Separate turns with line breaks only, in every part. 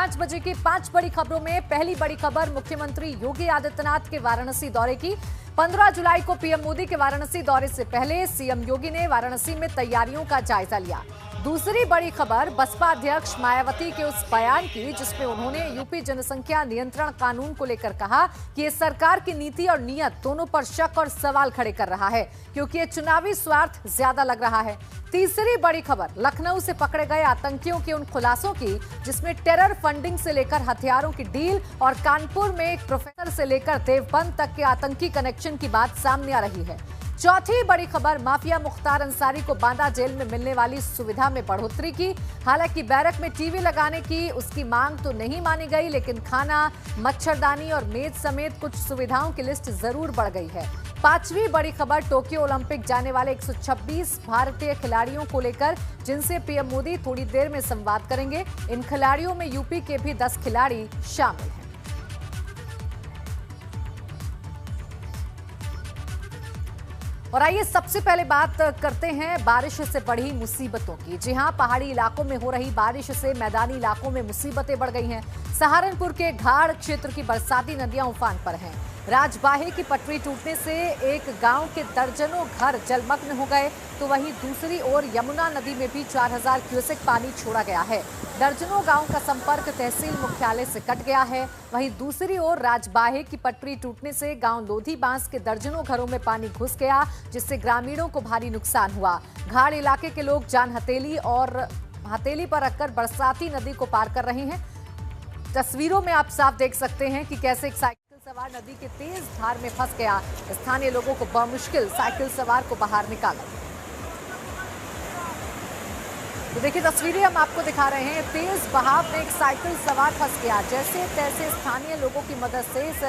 5 बजे की 5 बड़ी खबरों में पहली बड़ी खबर, मुख्यमंत्री योगी आदित्यनाथ के वाराणसी दौरे की। 15 जुलाई को पीएम मोदी के वाराणसी दौरे से पहले सीएम योगी ने वाराणसी में तैयारियों का जायजा लिया। दूसरी बड़ी खबर, बसपा अध्यक्ष मायावती के उस बयान की जिसमें उन्होंने यूपी जनसंख्या नियंत्रण कानून को लेकर कहा कि ये सरकार की नीति और नीयत दोनों पर शक और सवाल खड़े कर रहा है, क्योंकि ये चुनावी स्वार्थ ज्यादा लग रहा है। तीसरी बड़ी खबर, लखनऊ से पकड़े गए आतंकियों के उन खुलासों की जिसमें टेरर फंडिंग से लेकर हथियारों की डील और कानपुर में एक प्रोफेसर से लेकर देवबंद तक के आतंकी कनेक्शन की बात सामने आ रही है। चौथी बड़ी खबर, माफिया मुख्तार अंसारी को बांदा जेल में मिलने वाली सुविधा में बढ़ोतरी की। हालांकि बैरक में टीवी लगाने की उसकी मांग तो नहीं मानी गई, लेकिन खाना, मच्छरदानी और मेज समेत कुछ सुविधाओं की लिस्ट जरूर बढ़ गई है। पांचवी बड़ी खबर, टोक्यो ओलंपिक जाने वाले 126 भारतीय खिलाड़ियों को लेकर जिनसे पीएम मोदी थोड़ी देर में संवाद करेंगे। इन खिलाड़ियों में यूपी के भी 10 खिलाड़ी शामिल हैं। और आइए सबसे पहले बात करते हैं बारिश से बढ़ी मुसीबतों की। जी हां, पहाड़ी इलाकों में हो रही बारिश से मैदानी इलाकों में मुसीबतें बढ़ गई हैं। सहारनपुर के घाड़ क्षेत्र की बरसाती नदियां उफान पर हैं। राजबाहे की पटरी टूटने से एक गांव के दर्जनों घर जलमग्न हो गए, तो वहीं दूसरी ओर यमुना नदी में भी 4000 क्यूसेक पानी छोड़ा गया है। दर्जनों गांव का संपर्क तहसील मुख्यालय से कट गया है। वहीं दूसरी ओर राजबाहे की पटरी टूटने से गांव लोधी बांस के दर्जनों घरों में पानी घुस गया, जिससे ग्रामीणों को भारी नुकसान हुआ। घाड़ इलाके के लोग जान हथेली पर रखकर बरसाती नदी को पार कर रहे हैं। तस्वीरों में आप साफ देख सकते हैं कि कैसे एक साइकिल सवार नदी के तेज धार में फंस गया। स्थानीय लोगों को बमुश्किल साइकिल सवार को बाहर निकाला। तो देखिए, तस्वीरें हम आपको दिखा रहे हैं। तेज बहाव में एक साइकिल सवार फंस गया। जैसे तैसे स्थानीय लोगों की मदद से इस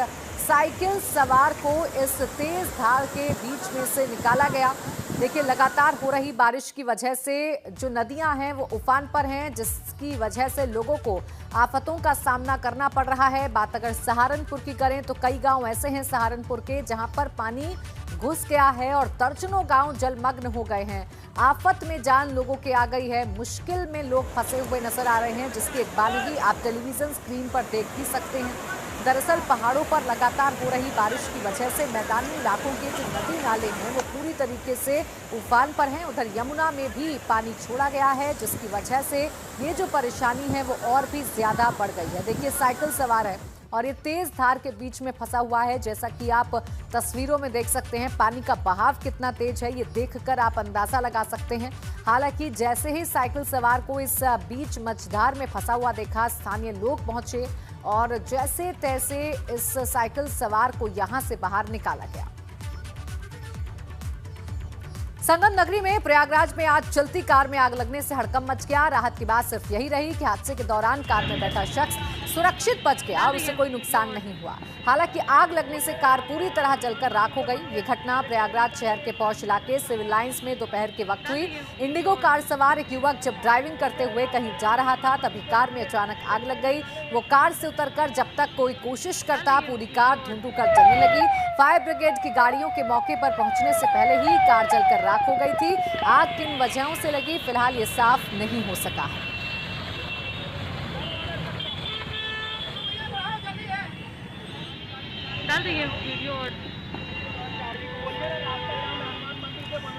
साइकिल सवार को इस तेज धार के बीच में से निकाला गया। देखिए, लगातार हो रही बारिश की वजह से जो नदियां हैं वो उफान पर हैं, जिसकी वजह से लोगों को आफतों का सामना करना पड़ रहा है। बात अगर सहारनपुर की करें तो कई गांव ऐसे हैं सहारनपुर के जहां पर पानी घुस गया है और दर्जनों गांव जलमग्न हो गए हैं। आफत में जान लोगों की आ गई है। मुश्किल में लोग फंसे हुए नजर आ रहे हैं, जिसकी एक बारीकी आप टेलीविजन स्क्रीन पर देख भी सकते हैं। दरअसल पहाड़ों पर लगातार हो रही बारिश की वजह से मैदानी इलाकों के जो नदी नाले हैं वो पूरी तरीके से उफान पर हैं। उधर यमुना में भी पानी छोड़ा गया है, जिसकी वजह से ये जो परेशानी है वो और भी ज्यादा बढ़ गई है। देखिए, साइकिल सवार है और ये तेज धार के बीच में फंसा हुआ है। जैसा कि आप तस्वीरों में देख सकते हैं, पानी का बहाव कितना तेज है ये देखकर आप अंदाजा लगा सकते हैं। हालांकि जैसे ही साइकिल सवार को इस बीच मझधार में फंसा हुआ देखा, स्थानीय लोग पहुंचे और जैसे तैसे इस साइकिल सवार को यहां से बाहर निकाला गया। संगम नगरी में प्रयागराज में आज चलती कार में आग लगने से हड़कंप मच गया। राहत की बात सिर्फ यही रही कि हादसे के दौरान कार में बैठा शख्स सुरक्षित बच गया और उसे कोई नुकसान नहीं हुआ। हालांकि आग लगने से कार पूरी तरह जलकर राख हो गई। ये घटना प्रयागराज शहर के पौष इलाके सिविल लाइंस में दोपहर के वक्त हुई। इंडिगो कार सवार एक युवक जब ड्राइविंग करते हुए कहीं जा रहा था, तभी कार में अचानक आग लग गई। वो कार से उतरकर जब तक कोई कोशिश करता, पूरी कार धुंधु कर जलने लगी। फायर ब्रिगेड की गाड़ियों के मौके पर पहुंचने से पहले ही कार जलकर राख हो गई थी। आग किन वजहों से लगी, फिलहाल ये साफ नहीं हो सका है।
डाल रही है वीडियो और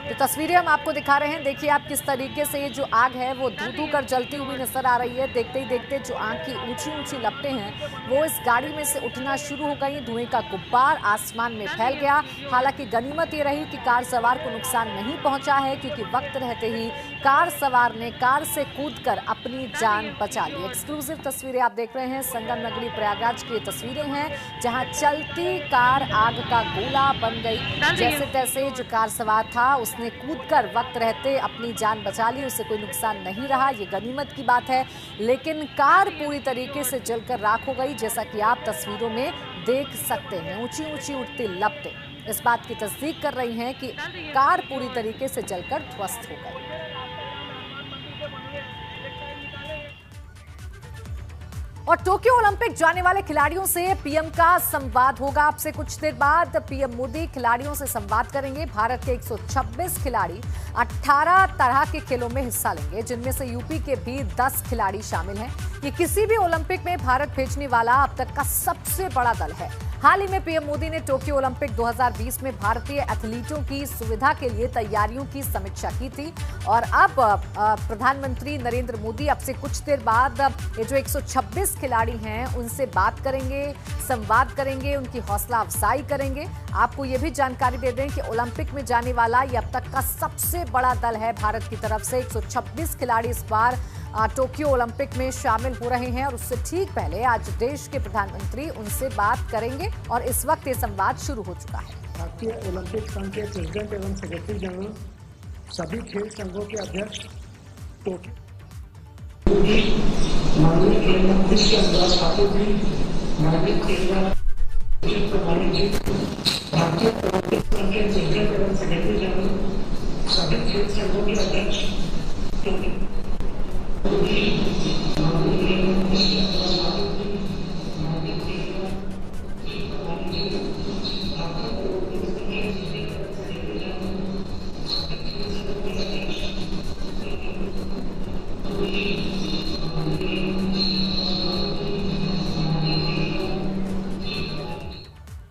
तो तस्वीरें हम आपको दिखा रहे हैं। देखिए आप किस तरीके से ये जो आग है वो धू कर जलती हुई नजर आ रही है। देखते ही देखते जो आग की ऊंची ऊंची लपटें हैं वो इस गाड़ी में से उठना शुरू हो गई। धुएं का गुब्बार आसमान में फैल गया। हालांकि गनीमत ये रही कि कार सवार को नुकसान नहीं पहुंचा है, क्योंकि वक्त रहते ही कार सवार ने कार से कूदकर अपनी जान बचा ली। एक्सक्लूसिव तस्वीरें आप देख रहे हैं। संगम नगरी प्रयागराज की तस्वीरें हैं जहां चलती कार आग का गोला बन गई। जैसे तैसे जो कार सवार था उसने कूदकर वक्त रहते अपनी जान बचा ली, उसे कोई नुकसान नहीं रहा। ये गनीमत की बात है। लेकिन कार पूरी तरीके से जलकर राख हो गई, जैसा कि आप तस्वीरों में देख सकते हैं। ऊंची ऊंची उठती लपटें इस बात की तस्दीक कर रही हैं कि कार पूरी तरीके से जलकर ध्वस्त हो गई। और टोक्यो ओलंपिक जाने वाले खिलाड़ियों से पीएम का संवाद होगा। अब से कुछ देर बाद पीएम मोदी खिलाड़ियों से संवाद करेंगे। भारत के 126 खिलाड़ी 18 तरह के खेलों में हिस्सा लेंगे, जिनमें से यूपी के भी 10 खिलाड़ी शामिल हैं। ये किसी भी ओलंपिक में भारत भेजने वाला अब तक का सबसे बड़ा दल है। हाल ही में पीएम मोदी ने टोक्यो ओलंपिक 2020 में भारतीय एथलीटों की सुविधा के लिए तैयारियों की समीक्षा की थी और अब प्रधानमंत्री नरेंद्र मोदी अब से कुछ देर बाद ये जो 126 खिलाड़ी हैं उनसे बात करेंगे, संवाद करेंगे, उनकी हौसला अफजाई करेंगे। आपको ये भी जानकारी दे दें कि ओलंपिक में जाने वाला ये अब तक का सबसे बड़ा दल है। भारत की तरफ से 126 खिलाड़ी इस बार टोक्यो ओलंपिक में शामिल हो रहे हैं और उससे ठीक पहले आज देश के प्रधानमंत्री उनसे बात करेंगे और इस वक्त ये संवाद शुरू हो चुका है।
भारतीय ओलंपिक संघ के प्रेसिडेंट एवं सेक्रेटरी जनरल, सभी खेल संघों के अध्यक्ष, माननीय खेल मंत्री श्री अनुराग ठाकुर जी, माननीय खेल मंत्री भारतीय ओलंपिक संघ के प्रेसिडेंट एवं सेक्रेटरी जनरल, सभी खेल संघों के अध्यक्ष,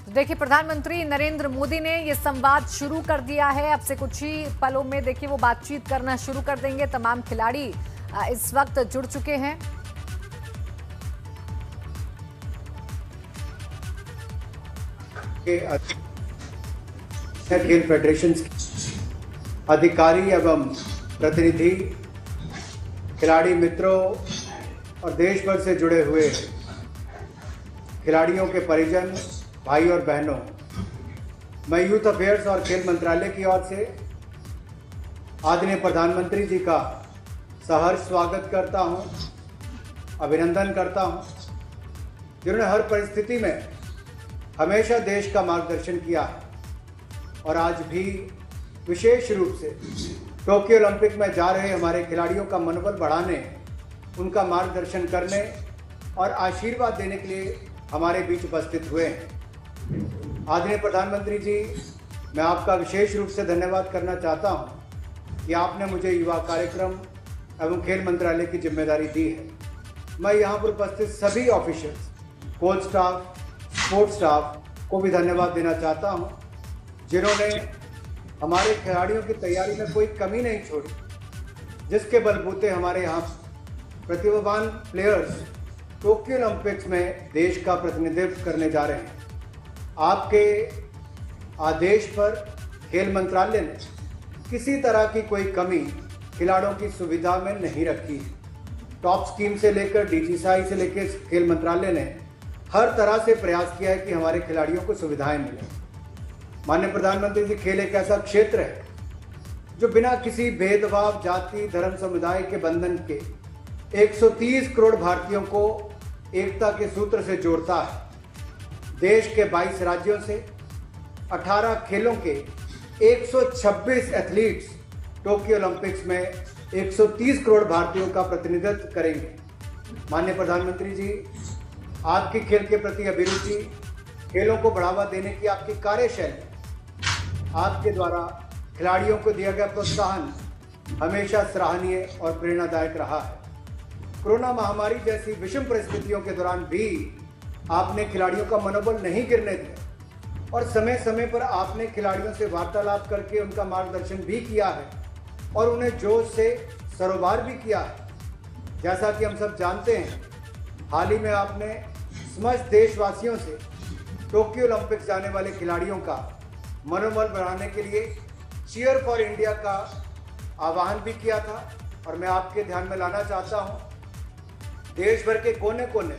देखिए, प्रधानमंत्री नरेंद्र मोदी ने ये संवाद शुरू कर दिया है। अब से कुछ ही पलों में देखिए वो बातचीत करना शुरू कर देंगे। तमाम खिलाड़ी इस वक्त जुड़ चुके हैं।
खेल फेडरेशन अधिकारी एवं प्रतिनिधि, खिलाड़ी मित्रों और देश भर से जुड़े हुए खिलाड़ियों के परिजन, भाई और बहनों, मैं यूथ अफेयर्स और खेल मंत्रालय की ओर से आदरणीय प्रधानमंत्री जी का सहर्ष स्वागत करता हूं, अभिनंदन करता हूं, जिन्होंने हर परिस्थिति में हमेशा देश का मार्गदर्शन किया है और आज भी विशेष रूप से टोक्यो ओलंपिक में जा रहे हमारे खिलाड़ियों का मनोबल बढ़ाने, उनका मार्गदर्शन करने और आशीर्वाद देने के लिए हमारे बीच उपस्थित हुए हैं। आदरणीय प्रधानमंत्री जी, मैं आपका विशेष रूप से धन्यवाद करना चाहता हूं कि आपने मुझे युवा कार्यक्रम एवं खेल मंत्रालय की जिम्मेदारी दी है। मैं यहाँ पर उपस्थित सभी officers, coach staff, sports staff को भी धन्यवाद देना चाहता हूँ, जिन्होंने हमारे खिलाड़ियों की तैयारी में कोई कमी नहीं छोड़ी, जिसके बलबूते हमारे यहाँ प्रतिभावान प्लेयर्स टोक्यो ओलंपिक्स में देश का प्रतिनिधित्व करने जा रहे हैं। आपके आदेश पर खेल मंत्रालय ने किसी तरह की कोई कमी खिलाड़ियों की सुविधा में नहीं रखी है। टॉप स्कीम से लेकर डीजीसीआई से लेकर खेल मंत्रालय ने हर तरह से प्रयास किया है कि हमारे खिलाड़ियों को सुविधाएं मिलें। माननीय प्रधानमंत्री जी, खेल एक ऐसा क्षेत्र है जो बिना किसी भेदभाव, जाति, धर्म, समुदाय के बंधन के 130 करोड़ भारतीयों को एकता के सूत्र से जोड़ता है। देश के 22 राज्यों से 18 खेलों के 126 एथलीट्स टोक्यो ओलंपिक्स में 130 करोड़ भारतीयों का प्रतिनिधित्व करेंगे। माननीय प्रधानमंत्री जी, आपकी खेल के प्रति अभिरुचि, खेलों को बढ़ावा देने की आपकी कार्यशैली, आपके द्वारा खिलाड़ियों को दिया गया प्रोत्साहन हमेशा सराहनीय और प्रेरणादायक रहा है। कोरोना महामारी जैसी विषम परिस्थितियों के दौरान भी आपने खिलाड़ियों का मनोबल नहीं गिरने दिया और समय समय पर आपने खिलाड़ियों से वार्तालाप करके उनका मार्गदर्शन भी किया है और उन्हें जोश से सरोबार भी किया है। जैसा कि हम सब जानते हैं, हाल ही में आपने समस्त देशवासियों से टोक्यो ओलंपिक्स जाने वाले खिलाड़ियों का मनोबल बढ़ाने के लिए चीयर फॉर इंडिया का आह्वान भी किया था और मैं आपके ध्यान में लाना चाहता हूं, देश भर के कोने कोने,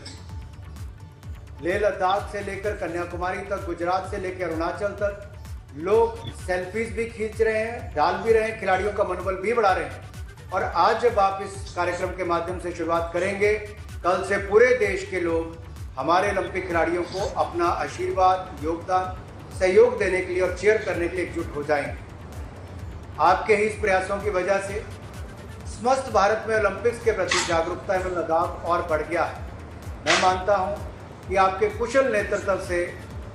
लेह लद्दाख से लेकर कन्याकुमारी तक, गुजरात से लेकर अरुणाचल तक लोग सेल्फीज भी खींच रहे हैं, डाल भी रहे हैं, खिलाड़ियों का मनोबल भी बढ़ा रहे हैं। और आज जब आप इस कार्यक्रम के माध्यम से शुरुआत करेंगे, कल से पूरे देश के लोग हमारे ओलंपिक खिलाड़ियों को अपना आशीर्वाद, योगदान, सहयोग देने के लिए और चीयर करने के लिए एकजुट हो जाएंगे। आपके ही इस प्रयासों की वजह से समस्त भारत में ओलंपिक्स के प्रति जागरूकता एवं लगाव और बढ़ गया है। मैं मानता हूं कि आपके कुशल नेतृत्व से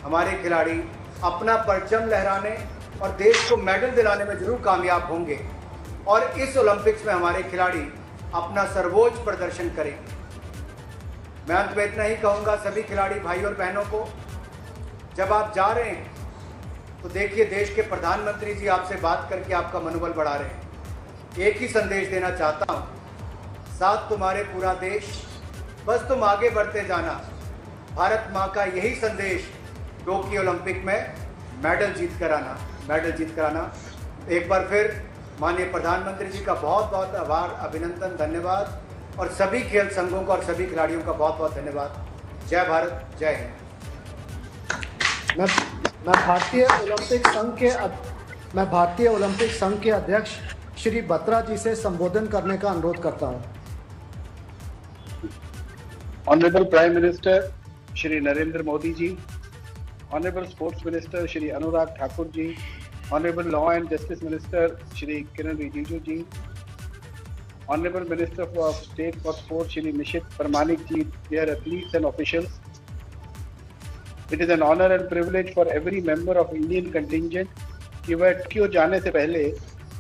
हमारे खिलाड़ी अपना परचम लहराने और देश को मेडल दिलाने में जरूर कामयाब होंगे और इस ओलंपिक्स में हमारे खिलाड़ी अपना सर्वोच्च प्रदर्शन करेंगे। मैं अंत में इतना ही कहूँगा सभी खिलाड़ी भाई और बहनों को, जब आप जा रहे हैं तो देखिए देश के प्रधानमंत्री जी आपसे बात करके आपका मनोबल बढ़ा रहे हैं। एक ही संदेश देना चाहता हूँ, साथ तुम्हारे पूरा देश, बस तुम आगे बढ़ते जाना। भारत माँ का यही संदेश टोक्यो ओलंपिक में मेडल जीत कर आना। एक बार फिर माननीय प्रधानमंत्री जी का बहुत बहुत आभार, अभिनंदन, धन्यवाद और सभी खेल संघों का और सभी खिलाड़ियों का बहुत बहुत धन्यवाद। जय भारत, जय हिंद।
मैं भारतीय ओलंपिक संघ के अध्यक्ष श्री बत्रा जी से संबोधन करने का अनुरोध करता हूं।
Honourable prime minister Shri Narendra Modi ji, honourable sports minister Shri Anurag Thakur ji, honourable law and justice minister Shri Kiren Rijiju ji, honourable minister of state for sports Shri Nisith Pramanik ji, dear athletes and officials, it is an honor and privilege for every member of Indian contingent कि वह Tokyo जाने से पहले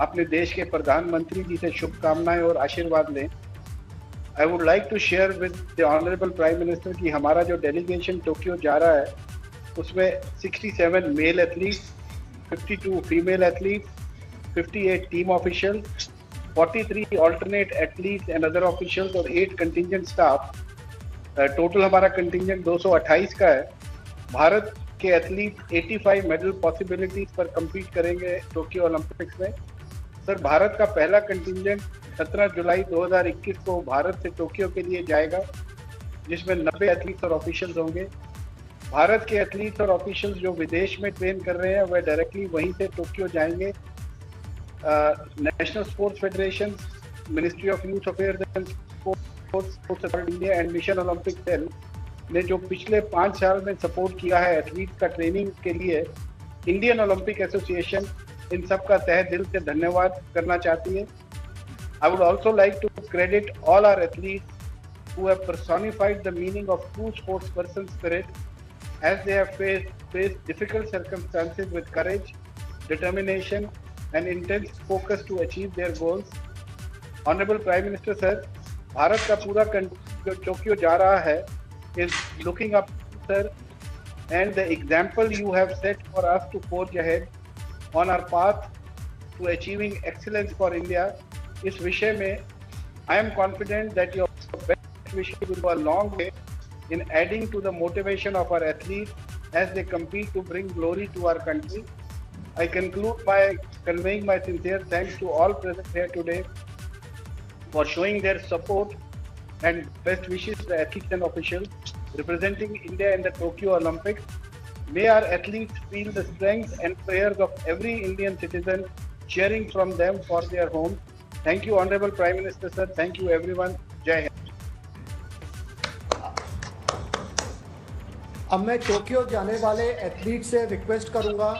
अपने देश के प्रधानमंत्री जी से शुभकामनाएं और आशीर्वाद लें। I would like to share with the honorable prime minister कि हमारा जो डेलीगेशन टोक्यो जा रहा है उसमें 67 male athletes, 52 female athletes, 58 team officials, 43 alternate athletes and other officials और 8 contingent staff, टोटल हमारा कंटिंजेंट 228 का है। भारत के एथलीट 85 मेडल पॉसिबिलिटीज पर compete करेंगे टोक्यो ओलंपिक्स में। सर, भारत का पहला कंटिंजेंट 17 जुलाई 2021 को भारत से टोक्यो के लिए जाएगा, जिसमें 90 एथलीट्स और ऑफिशियल्स होंगे। भारत के एथलीट्स और ऑफिशियल्स जो विदेश में ट्रेन कर रहे हैं वह डायरेक्टली वहीं से टोक्यो जाएंगे। National sports federation, ministry of youth affairs and sports India and mission Olympic cell ने जो पिछले 5 साल में सपोर्ट किया है एथलीट्स का ट्रेनिंग के लिए, इंडियन ओलंपिक एसोसिएशन इन सब का तहे दिल से धन्यवाद करना चाहती है। I would also like to credit all our athletes who have personified the meaning of true sportsperson spirit as they have faced difficult circumstances with courage, determination and intense focus to achieve their goals. Honorable Prime Minister sir, Bharat का पूरा जो Tokyo जा रहा है is looking up sir, and the example you have set for us to forge ahead on our path to achieving excellence for India. इस विषय में I am confident that your best wishes will go a long way in adding to the motivation of our athletes as they compete to bring glory to our country. I conclude by conveying my sincere thanks to all present here today for showing their support and best wishes to the athletes and officials representing India in the Tokyo Olympics. May our athletes feel the strength and prayers of every Indian citizen cheering from them for their homes. Thank you, Honorable Prime Minister sir. Thank you everyone. Jai Hind.
अब मैं Tokyo जाने वाले athlete से request करूंगा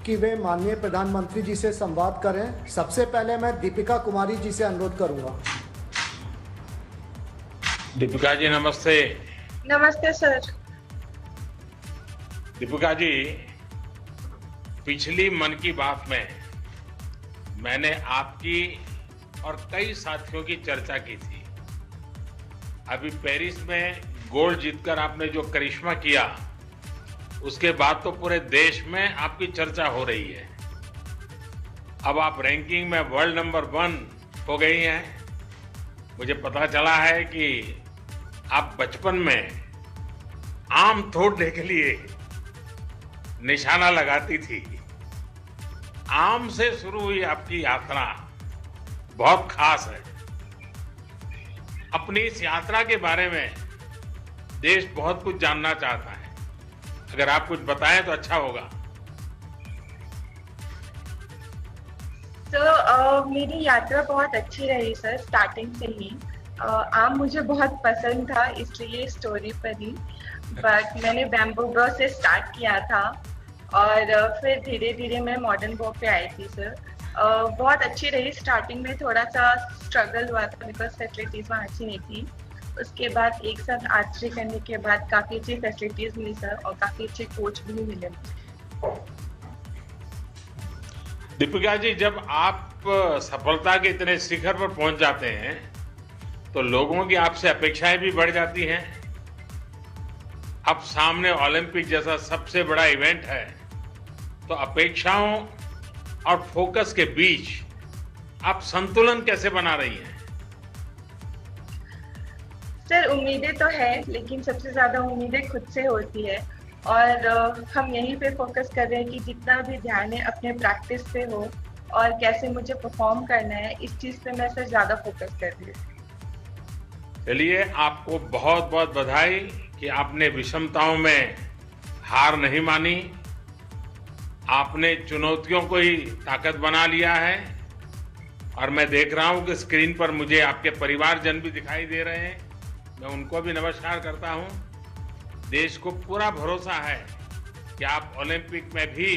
कि वे माननीय प्रधानमंत्री जी से संवाद करें। सबसे पहले मैं दीपिका कुमारी जी से अनुरोध करूंगा।
दीपिका जी नमस्ते।
नमस्ते सर।
दीपिका जी, पिछली मन की बात में मैंने आपकी और कई साथियों की चर्चा की थी। अभी पेरिस में गोल्ड जीतकर आपने जो करिश्मा किया, उसके बाद तो पूरे देश में आपकी चर्चा हो रही है। अब आप रैंकिंग में वर्ल्ड नंबर 1 हो गई हैं। मुझे पता चला है कि आप बचपन में आम तोड़ने के लिए निशाना लगाती थी। आम से शुरू हुई आपकी यात्रा बहुत खास है। अपनी इस यात्रा के बारे में देश बहुत कुछ जानना चाहता है। अगर आप कुछ बताएं तो अच्छा होगा।
मेरी यात्रा बहुत अच्छी रही सर। स्टार्टिंग से ही आम मुझे बहुत पसंद था, इसलिए स्टोरी पर ही। बट मैंने बैम्बू ब्रो से स्टार्ट किया था और फिर धीरे धीरे मैं मॉडर्न बो पे आई थी सर। बहुत अच्छी रही। स्टार्टिंग में थोड़ा सा स्ट्रगल हुआ था बिकॉज फैसिलिटीज वहाँ अच्छी नहीं थी, उसके बाद एक साथ आर्चरी करने के बाद काफी अच्छी फैसिलिटीज मिली सर, और काफी अच्छे कोच भी मिले मुझे।
दीपिका जी, जब आप सफलता के इतने शिखर पर पहुंच जाते हैं तो लोगों की आपसे अपेक्षाएं भी बढ़ जाती हैं। अब सामने ओलंपिक जैसा सबसे बड़ा इवेंट है, तो अपेक्षाओं और फोकस के बीच आप संतुलन कैसे बना रही हैं?
सर उम्मीदें तो है, लेकिन सबसे ज्यादा उम्मीदें खुद से होती है, और हम यहीं पे फोकस कर रहे हैं कि जितना भी ध्यान है अपने प्रैक्टिस पे हो और कैसे मुझे परफॉर्म करना है, इस चीज पे मैं सर ज्यादा फोकस कर रही हूँ।
चलिए, आपको बहुत बहुत बधाई कि आपने विषमताओं में हार नहीं मानी, आपने चुनौतियों को ही ताकत बना लिया है। और मैं देख रहा हूं कि स्क्रीन पर मुझे आपके परिवारजन भी दिखाई दे रहे हैं, मैं उनको भी नमस्कार करता हूं। देश को पूरा भरोसा है कि आप ओलंपिक में भी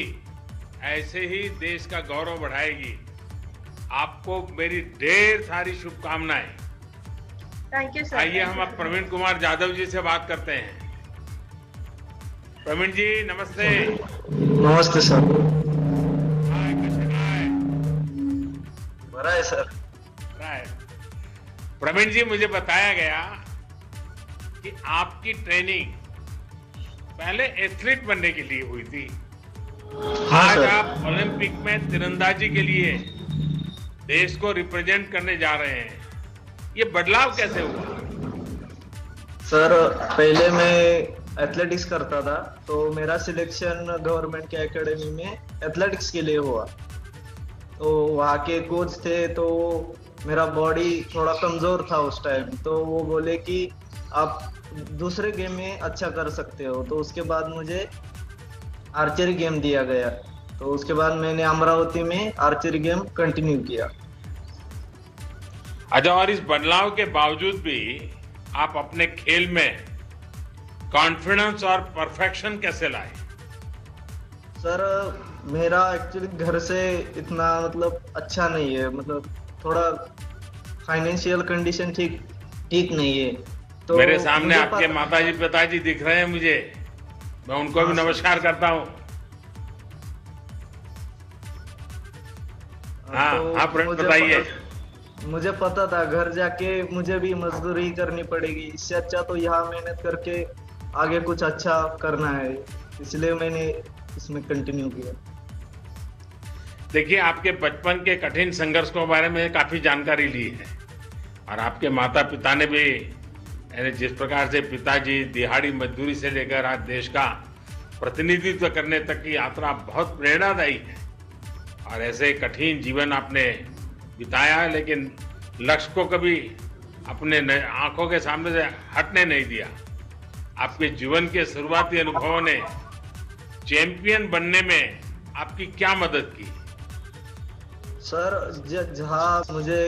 ऐसे ही देश का गौरव बढ़ाएगी। आपको मेरी ढेर सारी शुभकामनाएं।
Thank you sir.
आइए हम अब प्रवीण कुमार जाधव जी से बात करते हैं। प्रवीण जी नमस्ते।
नमस्ते सर।
हाय, कैसे हैं?
बड़ा है सर।
प्रवीण जी, मुझे बताया गया कि आपकी ट्रेनिंग पहले एथलीट बनने के लिए हुई थी। आज
सर।
आप ओलंपिक में तीरंदाजी के लिए देश को रिप्रेजेंट करने जा रहे हैं। ये बदलाव कैसे हुआ?
सर पहले मैं एथलेटिक्स करता था, तो मेरा सिलेक्शन गवर्नमेंट के एकेडमी में एथलेटिक्स के लिए हुआ। तो वहाँ के कोच थे, तो मेरा बॉडी थोड़ा कमजोर था उस टाइम, तो वो बोले कि आप दूसरे गेम में अच्छा कर सकते हो। तो उसके बाद मुझे आर्चरी गेम दिया गया, तो उसके बाद मैंने अमरावती में आर्चरी गेम कंटिन्यू किया।
अच्छा, और इस बदलाव के बावजूद भी आप अपने खेल में कॉन्फिडेंस और परफेक्शन कैसे लाए?
सर मेरा एक्चुअली घर से इतना मतलब अच्छा नहीं है, मतलब थोड़ा फाइनेंशियल कंडीशन ठीक नहीं है। तो
मेरे सामने आपके माताजी पिताजी दिख रहे हैं मुझे, मैं उनको भी नमस्कार करता हूँ। हाँ, बताइए।
मुझे पता था घर जाके मुझे भी मजदूरी करनी पड़ेगी, इससे अच्छा तो यहाँ मेहनत करके आगे कुछ अच्छा करना है, इसलिए मैंने इसमें कंटिन्यू किया।
देखिए, आपके बचपन के कठिन संघर्ष के बारे में काफी जानकारी ली है, और आपके माता पिता ने भी, यानी जिस प्रकार से पिताजी दिहाड़ी मजदूरी से लेकर आज देश का प्रतिनिधित्व करने तक की यात्रा बहुत प्रेरणादायी है। और ऐसे कठिन जीवन आपने बिताया, लेकिन लक्ष्य को कभी अपने आंखों के सामने से हटने नहीं दिया। आपके जीवन के शुरुआती अनुभवों ने चैंपियन बनने में आपकी क्या मदद की?
सर जहाँ मुझे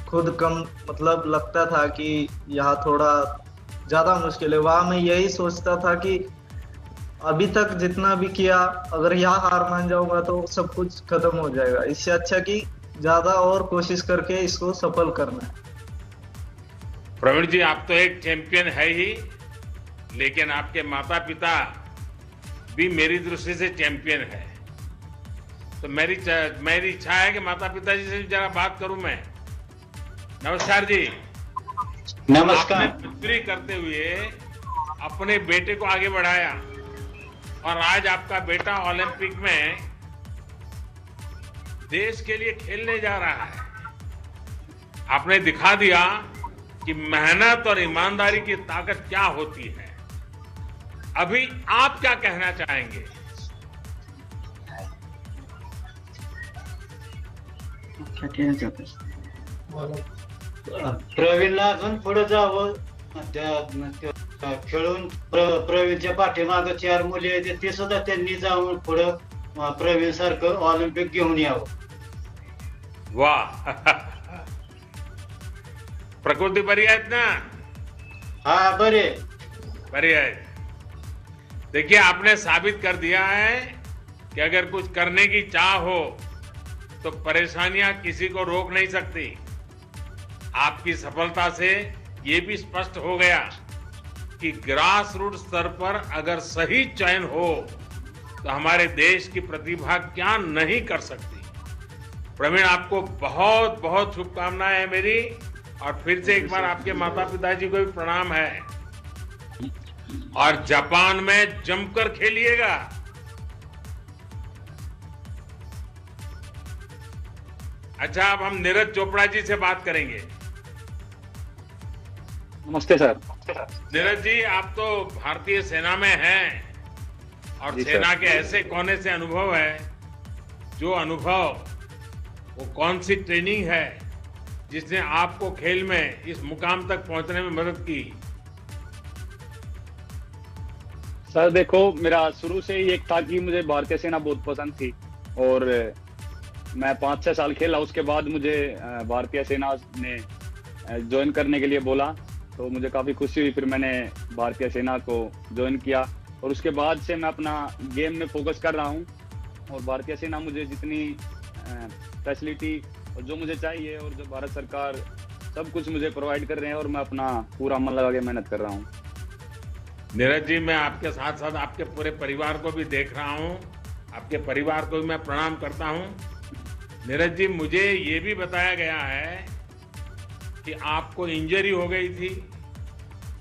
खुद कम मतलब लगता था कि यहाँ थोड़ा ज्यादा मुश्किल है, वहां मैं यही सोचता था कि अभी तक जितना भी किया, अगर यहाँ हार मान जाऊंगा तो सब कुछ खत्म हो जाएगा। इससे अच्छा कि ज्यादा और कोशिश करके इसको सफल करना है।
प्रवीण जी, आप तो एक चैंपियन है ही, लेकिन आपके माता पिता भी मेरी दृष्टि से चैंपियन है। तो मेरी इच्छा है कि माता पिता जी से जरा बात करूं मैं। नमस्कार जी।
नमस्कार।
आपने पुत्री करते हुए अपने बेटे को आगे बढ़ाया, और आज आपका बेटा ओलंपिक में देश के लिए खेलने जा रहा है। आपने दिखा दिया कि मेहनत और ईमानदारी की ताकत क्या होती है। अभी आप क्या कहना चाहेंगे?
प्रवीणला अजून पुढे जावं, खेळून प्रवीणच्या पाठीमागे 4 मुली आहेत, ते सुद्धा त्यांनी जाऊन पुढे प्रवीण सारखं ऑलिम्पिक घेऊन यावं।
वाह प्रकृती बरी आहेत ना?
हाँ बरे
है। देखिए, आपने साबित कर दिया है कि अगर कुछ करने की चाह हो तो परेशानियां किसी को रोक नहीं सकती। आपकी सफलता से ये भी स्पष्ट हो गया कि ग्रास रूट स्तर पर अगर सही चयन हो तो हमारे देश की प्रतिभा क्या नहीं कर सकती। प्रवीण, आपको बहुत बहुत शुभकामनाएं हैं मेरी, और फिर से एक बार आपके माता पिताजी को भी प्रणाम है, और जापान में जमकर खेलिएगा। अच्छा, अब हम नीरज चोपड़ा जी से बात करेंगे।
नमस्ते सर।
नीरज जी, आप तो भारतीय सेना में हैं, और सेना के ऐसे कोने से अनुभव है, जो अनुभव, वो कौन सी ट्रेनिंग है जिसने आपको खेल में इस मुकाम तक पहुंचने में मदद की?
सर देखो, मेरा शुरू से ही एक था कि मुझे भारतीय सेना बहुत पसंद थी, और मैं 5-6 साल खेला। उसके बाद मुझे भारतीय सेना ने ज्वाइन करने के लिए बोला, तो मुझे काफ़ी खुशी हुई। फिर मैंने भारतीय सेना को ज्वाइन किया, और उसके बाद से मैं अपना गेम में फोकस कर रहा हूँ, और भारतीय सेना मुझे जितनी फैसिलिटी और जो मुझे चाहिए, और जो भारत सरकार सब कुछ मुझे प्रोवाइड कर रहे हैं, और मैं अपना पूरा मन लगा के मेहनत कर रहा हूँ।
नीरज जी, मैं आपके साथ साथ आपके पूरे परिवार को भी देख रहा हूँ, आपके परिवार को भी मैं प्रणाम करता हूँ। नीरज जी, मुझे ये भी बताया गया है कि आपको इंजरी हो गई थी,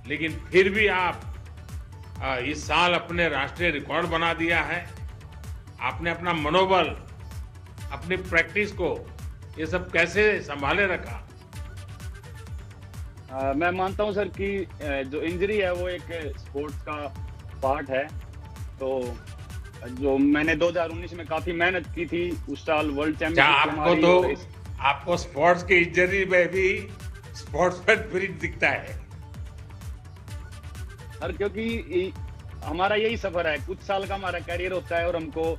लेकिन फिर भी आप इस साल अपने राष्ट्रीय रिकॉर्ड बना दिया है। आपने अपना मनोबल, अपनी प्रैक्टिस को, ये सब कैसे संभाले रखा?
मैं मानता हूं सर कि जो इंजरी है वो एक स्पोर्ट्स का पार्ट है। तो जो मैंने 2019 में काफी मेहनत की थी, उस साल वर्ल्ड चैंपियनशिप
आपको स्पोर्ट्स की इंजरी में भी स्पोर्ट्स स्पिरिट दिखता है
सर, क्योंकि हमारा यही सफर है। कुछ साल का हमारा करियर होता है, और हमको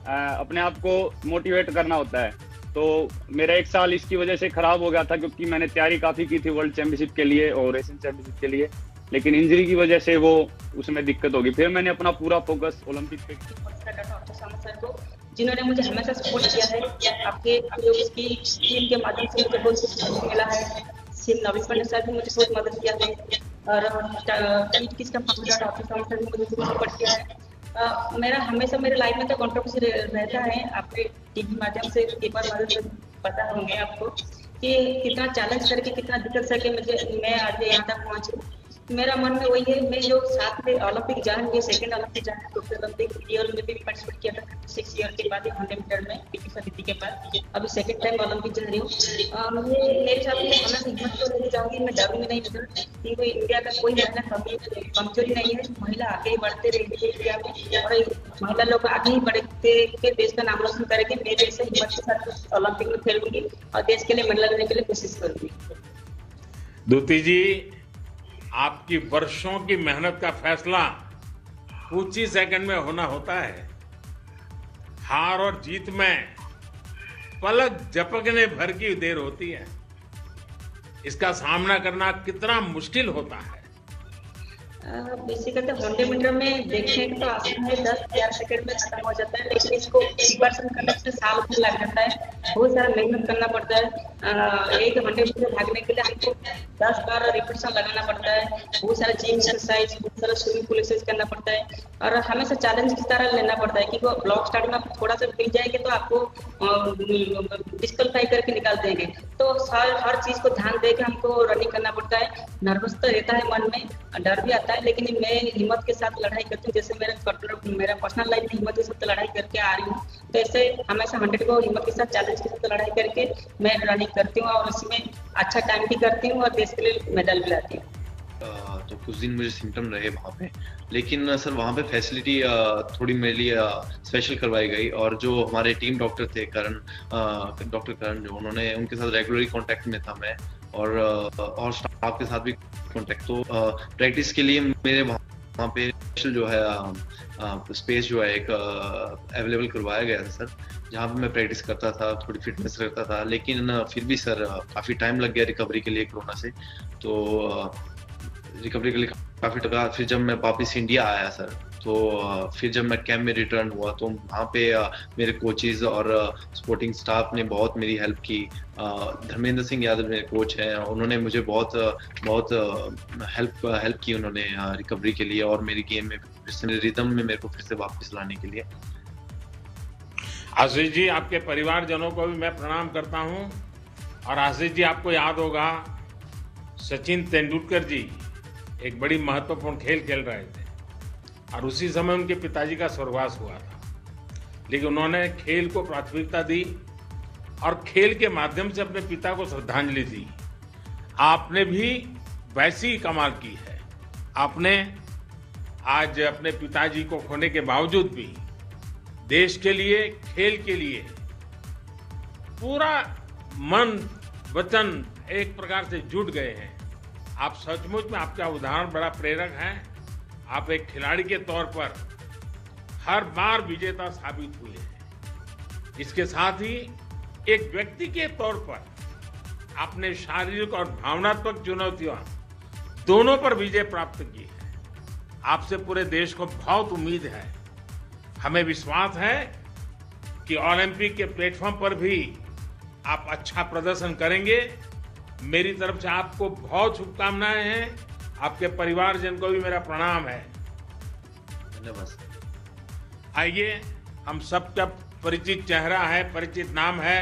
अपने आप को मोटिवेट करना होता है। तो मेरा 1 साल इसकी वजह से खराब हो गया था, क्योंकि मैंने तैयारी काफी की थी वर्ल्ड चैंपियनशिप के लिए और एशियन चैंपियनशिप के लिए, लेकिन इंजरी की वजह से वो उसमें दिक्कत होगी। फिर मैंने अपना पूरा फोकस ओलंपिक पे
को, जिन्होंने मुझे हमेशा सपोर्ट किया है। आपके उसकी टीम के माध्यम से मुझे बहुत कुछ मिला है। सीएम नवीन पटनायक सर भी मुझे बहुत मदद किया है, और किसका सर भी मुझे सपोर्ट किया है। मेरा हमेशा मेरे लाइफ में तो कंट्रोवर्सी रहता है। आपके टीवी माध्यम से एक बार मदद पता होंगे आपको कि कितना चैलेंज करके, कितना दिक्कत करके मैं आज यहाँ तक पहुँची। मेरा मन में वही है, मैं जो साथ में ओलंपिक जा रही है, सेकंड ओलंपिक जा रही है, ओलंपिक ईयर में भी पार्टिसिपेट किया था 36 ईयर के बाद 100 मीटर में पीटी समिति के बाद। अभी सेकंड टाइम ओलंपिक जा रही हूँ। मेरे साथ में हमें हिम्मत तो लेके जाऊंगी, मैं डरूंगी नहीं, क्योंकि इंडिया का कोई मेहनत कमजोरी नहीं है। महिला आगे ही बढ़ते रहेंगे इंडिया में, और महिला लोग आगे ही बढ़ते के देश का नाम रोशन करेंगे। मैं देश से हिम्मत के साथ ओलंपिक में खेलूंगी और देश के लिए मेडल लेने के लिए कोशिश करूंगी।
दूती जी, आपकी वर्षों की मेहनत का फैसला कुछ ही सेकंड में होना होता है। हार और जीत में पलक झपकने भर की देर होती है। इसका सामना करना कितना मुश्किल होता है?
बेसिकली 100 मीटर में देखने का तो आसान है, 10-11 सेकंड में खत्म हो जाता है, लेकिन इसको रिवर्सन करने में साल भर लग जाता है। बहुत सारा मेहनत करना पड़ता है। एक 100 मीटर भागने के लिए हमको 10 बार रिपीटेशन लगाना पड़ता है। बहुत सारा जिम एक्सरसाइज, बहुत सारा स्विमिंग पूल एक्सरसाइज करना पड़ता है, और हमेशा चैलेंज की तरह लेना पड़ता है। कि वो ब्लॉक स्टार्ट में थोड़ा सा गिर जाएंगे तो आपको डिस्क्वालीफाई करके निकाल देंगे। तो हर चीज को ध्यान देकर हमको रनिंग करना पड़ता है। नर्वस तो रहता है, मन में डर भी आता है, लेकिन मैं हिम्मत के साथ लड़ाई करती हूँ। जैसे मेरा पर्सनल लाइफ में हिम्मत के साथ लड़ाई करके आ रही हूँ, तो ऐसे हमेशा 100 को हिम्मत के साथ, चैलेंज के साथ लड़ाई करके मैं रनिंग करती हूँ, और उसमें अच्छा टाइम भी करती हूँ और देश के लिए मेडल भी लाती हूँ।
तो कुछ दिन मुझे सिम्टम रहे वहाँ पे, लेकिन सर वहाँ पे फैसिलिटी थोड़ी मेरे लिए स्पेशल करवाई गई, और जो हमारे टीम डॉक्टर थे डॉक्टर करण, जो उन्होंने, उनके साथ रेगुलरली कांटेक्ट में था मैं, और स्टाफ के साथ भी कांटेक्ट। तो प्रैक्टिस के लिए मेरे वहाँ पे स्पेशल जो है स्पेस जो है एक अवेलेबल करवाया गया था सर, जहाँ पे मैं प्रैक्टिस करता था, थोड़ी फिटनेस रहता था। लेकिन फिर भी सर काफ़ी टाइम लग गया रिकवरी के लिए कोरोना से। तो रिकवरी के लिए काफ़ी टका। फिर जब मैं वापस इंडिया आया सर, तो फिर जब मैं कैंप में रिटर्न हुआ तो वहाँ पे मेरे कोचेज और सपोर्टिंग स्टाफ ने बहुत मेरी हेल्प की। धर्मेंद्र सिंह यादव मेरे कोच हैं, उन्होंने मुझे बहुत हेल्प की उन्होंने रिकवरी के लिए और मेरी गेम में रिदम में मेरे को फिर से वापस लाने के लिए।
आशीष जी, आपके परिवारजनों को भी मैं प्रणाम करता हूं। और आशीष जी, आपको याद होगा सचिन तेंदुलकर जी एक बड़ी महत्वपूर्ण खेल रहे थे और उसी समय उनके पिताजी का स्वर्गवास हुआ था, लेकिन उन्होंने खेल को प्राथमिकता दी और खेल के माध्यम से अपने पिता को श्रद्धांजलि दी। आपने भी वैसी ही कमाल की है। आपने आज अपने पिताजी को खोने के बावजूद भी देश के लिए, खेल के लिए पूरा मन वचन एक प्रकार से जुट गए हैं। आप सचमुच में, आपका उदाहरण बड़ा प्रेरक है। आप एक खिलाड़ी के तौर पर हर बार विजेता साबित हुए हैं। इसके साथ ही एक व्यक्ति के तौर पर आपने शारीरिक और भावनात्मक चुनौतियां दोनों पर विजय प्राप्त की है। आपसे पूरे देश को बहुत उम्मीद है। हमें विश्वास है कि ओलंपिक के प्लेटफॉर्म पर भी आप अच्छा प्रदर्शन करेंगे। मेरी तरफ से आपको बहुत शुभकामनाएं हैं। आपके परिवारजन को भी मेरा प्रणाम है।
धन्यवाद।
आइए, हम सबका परिचित चेहरा है, परिचित नाम है,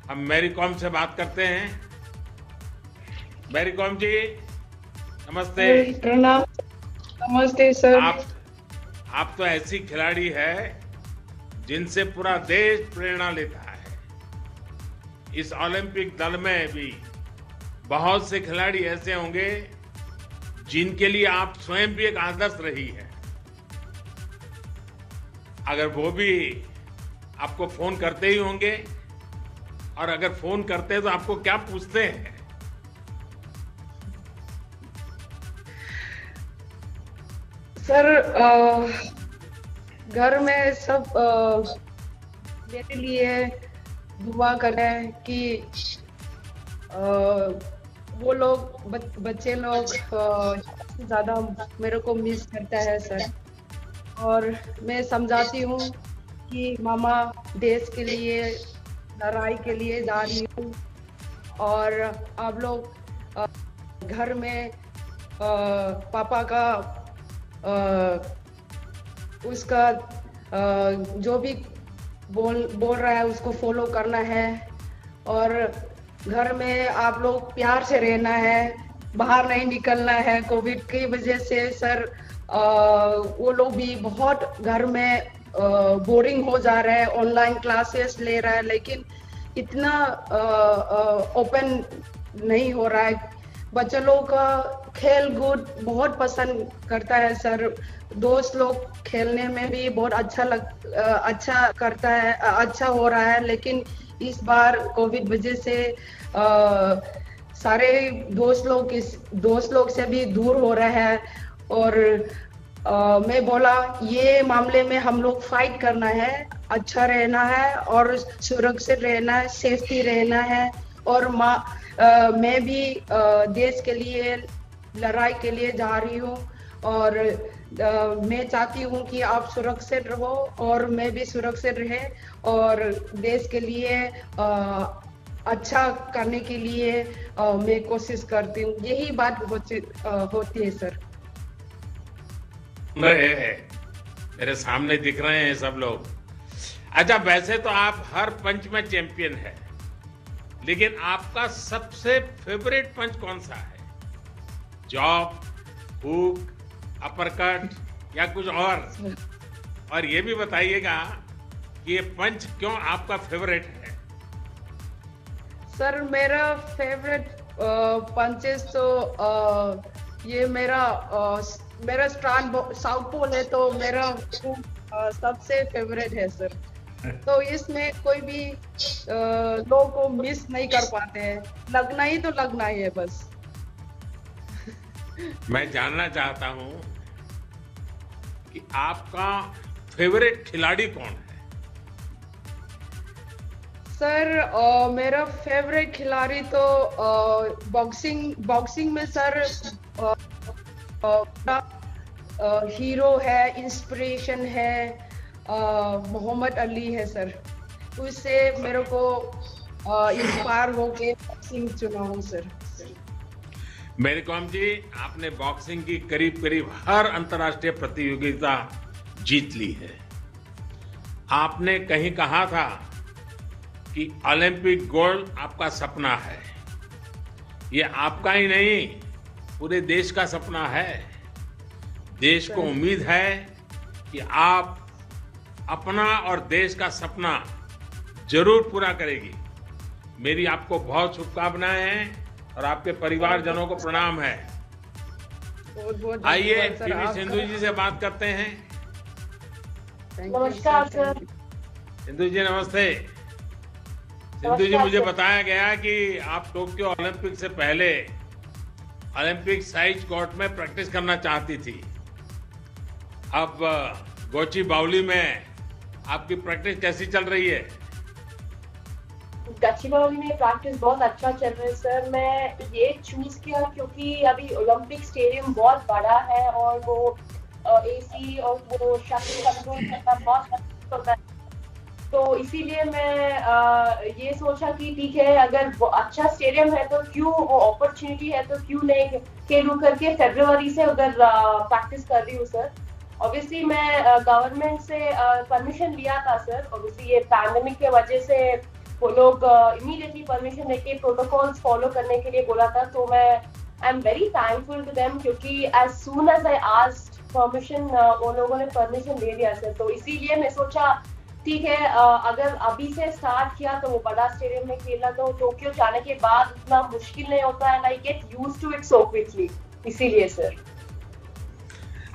हम मैरी कॉम से बात करते हैं। मैरी कॉम जी, नमस्ते।
प्रणाम। नमस्ते सर।
आप तो ऐसी खिलाड़ी है जिनसे पूरा देश प्रेरणा लेता है। इस ओलंपिक दल में भी बहुत से खिलाड़ी ऐसे होंगे जिनके लिए आप स्वयं भी एक आदर्श रही है। अगर वो भी आपको फोन करते ही होंगे, और अगर फोन करते हैं तो आपको क्या पूछते हैं?
सर, घर में सब मेरे लिए दुआ करें कि वो लोग बच्चे लोग ज़्यादा मेरे को मिस करता है सर। और मैं समझाती हूँ कि मामा देश के लिए, लड़ाई के लिए जा रही हूँ, और आप लोग घर में पापा का उसका जो भी बोल रहा है उसको फॉलो करना है। और घर में आप लोग प्यार से रहना है, बाहर नहीं निकलना है। कोविड की वजह से सर वो लोग भी बहुत घर में बोरिंग हो जा रहे हैं, ऑनलाइन क्लासेस ले रहा है, लेकिन इतना ओपन नहीं हो रहा है। बच्चे लोग का खेल कूद बहुत पसंद करता है सर। दोस्त लोग खेलने में भी बहुत अच्छा करता है, अच्छा हो रहा है। लेकिन इस बार कोविड वजह से सारे दोस्त लोग से भी दूर हो रहे हैं। और मैं बोला ये मामले में हम लोग फाइट करना है, अच्छा रहना है और सुरक्षित रहना है, सेफ्टी रहना है। और मैं भी देश के लिए, लड़ाई के लिए जा रही हूँ, और मैं चाहती हूँ कि आप सुरक्षित रहो और मैं भी सुरक्षित रहे, और देश के लिए अच्छा करने के लिए मैं कोशिश करती हूँ। यही बात होती है सर।
मेरे सामने दिख रहे हैं सब लोग। अच्छा, वैसे तो आप हर पंच में चैंपियन है, लेकिन आपका सबसे फेवरेट पंच कौन सा है? जॉब, हुक, अपरकट या कुछ और ये भी बताइएगा कि ये पंच क्यों आपका फेवरेट है?
सर, मेरा फेवरेट पंचेस तो ये मेरा स्ट्रांग साउथ पोल है, तो मेरा सबसे फेवरेट है सर। तो इसमें कोई भी लोग को मिस नहीं कर पाते हैं। लगना ही तो लगना ही है बस।
मैं जानना चाहता हूं कि आपका फेवरेट खिलाड़ी कौन है?
सर, मेरा फेवरेट खिलाड़ी तो बॉक्सिंग में सर हीरो है, इंस्पिरेशन है, मोहम्मद अली है सर। तो इससे मेरे को इंस्पायर होके बॉक्सिंग चुना हूँ सर।
मेरी कॉम जी, आपने बॉक्सिंग की करीब करीब हर अंतर्राष्ट्रीय प्रतियोगिता जीत ली है। आपने कहीं कहा था कि ओलंपिक गोल्ड आपका सपना है। ये आपका ही नहीं, पूरे देश का सपना है। देश को उम्मीद है कि आप अपना और देश का सपना जरूर पूरा करेगी। मेरी आपको बहुत शुभकामनाएं हैं और आपके परिवारजनों को प्रणाम है। आइए पीवी सिंधु जी से बात करते हैं।
नमस्कार सर।
सिंधु जी नमस्ते। सिंधु जी, मुझे बताया गया कि आप टोक्यो ओलंपिक से पहले ओलंपिक साइज कोर्ट में प्रैक्टिस करना चाहती थी। अब गोची बाउली में आपकी प्रैक्टिस कैसी चल रही है?
गच्चीबावली में प्रैक्टिस बहुत अच्छा चल रहा है सर। मैं ये चूज किया क्योंकि अभी ओलंपिक स्टेडियम बहुत बड़ा है और वो एसी और वो शटल कंट्रोल करना बहुत होता है। तो इसीलिए मैं ये सोचा कि ठीक है, अगर अच्छा स्टेडियम है तो क्यों, वो अपॉर्चुनिटी है तो क्यों नहीं खेलूं करके फरवरी से उधर प्रैक्टिस कर रही हूँ सर। ऑब्वियसली मैं गवर्नमेंट से परमिशन लिया था सर। ऑब्वियसली ये पैंडेमिक के वजह से वो लोग इमीडिएटली परमिशन लेके प्रोटोकॉल्स फॉलो करने के लिए बोला था। तो मैं I am very thankful to them क्योंकि as soon as I asked permission वो लोगों ने परमिशन दे दिया सर। तो इसीलिए मैं सोचा ठीक है, अगर अभी से स्टार्ट किया तो वो बड़ा स्टेडियम में खेलना तो टोक्यो जाने के बाद उतना मुश्किल नहीं होता है। I get used to it so quickly, इसीलिए सर।